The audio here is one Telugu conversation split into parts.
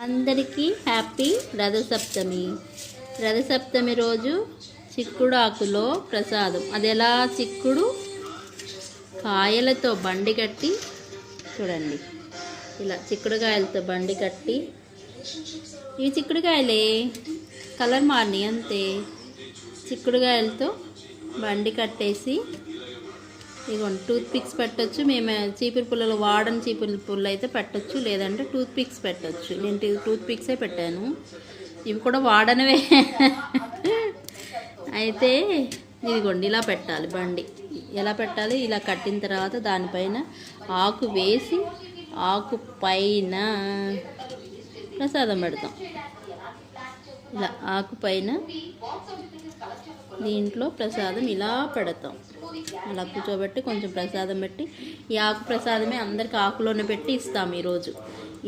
అందరికీ హ్యాపీ రథసప్తమి. రథసప్తమి రోజు చిక్కుడు ఆకులో ప్రసాదం. అది ఎలా? చిక్కుడు కాయలతో బండి కట్టి, చూడండి ఇలా చిక్కుడుకాయలతో బండి కట్టి, ఇవి చిక్కుడుకాయలే, కలర్ మారినాయి అంతే. చిక్కుడుకాయలతో బండి కట్టేసి, ఇదిగోండి టూత్ పిక్స్ పెట్టచ్చు. మేము చీపురు పుల్లలు వాడని చీపురు పుల్ల అయితే పెట్టచ్చు, లేదంటే టూత్ పిక్స్ పెట్టచ్చు. నేను టూత్ పిక్సే పెట్టాను, ఇవి కూడా వాడనివే. అయితే ఇదిగోండి ఇలా పెట్టాలి బండి. ఎలా పెట్టాలి? ఇలా కట్టిన తర్వాత దానిపైన ఆకు వేసి, ఆకు పైన ప్రసాదం పెడతాం. ఇలా ఆకు పైన దీంట్లో ప్రసాదం ఇలా పెడతాం. అలా కూర్చోబెట్టి కొంచెం ప్రసాదం పెట్టి, ఈ ఆకు ప్రసాదమే అందరికి ఆకులోనే పెట్టి ఇస్తాం ఈరోజు.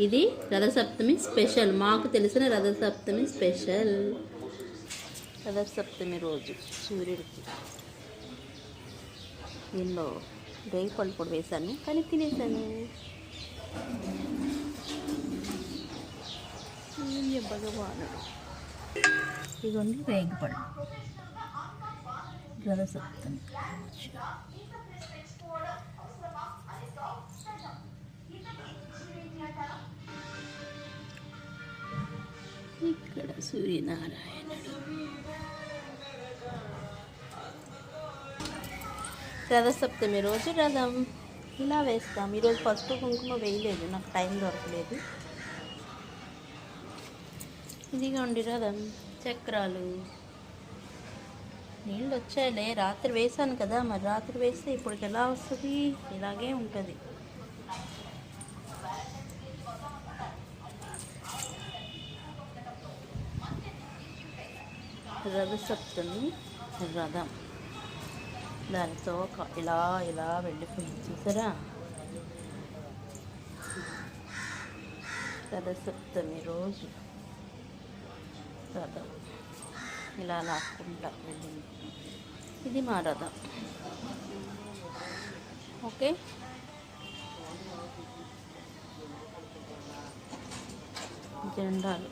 ఇది రథసప్తమి స్పెషల్, మాకు తెలిసిన రథసప్తమి స్పెషల్. రథసప్తమి రోజు సూర్యుడికి దీనిలో రేగి పళ్ళు కూడా వేశాను, కానీ తినేసాను. సూర్య భగవానుడు. ఇదిగోండి రేగి పళ్ళు. రథసప్తమి ఇక్కడ సూర్యనారాయణుడు. రథసప్తమి రోజు రథం ఇలా వేస్తాం. ఈరోజు పసుపు కుంకుమ వేయలేదు, నాకు టైం దొరకలేదు. ఇదిగోండి రథం, చక్రాలు. నీళ్ళు వచ్చాయిలే, రాత్రి వేసాను కదా, మరి రాత్రి వేస్తే ఇప్పటికి ఎలా వస్తుంది? ఇలాగే ఉంటుంది. రథసప్తమి రథం, దానితో ఇలా ఇలా వెళ్ళిపోయింది, చూసారా? రథసప్తమి రోజు రథం ఇలా లాక్కుంటా వెళ్ళింది. ఇది మా రథం. ఓకే, జెండాలు.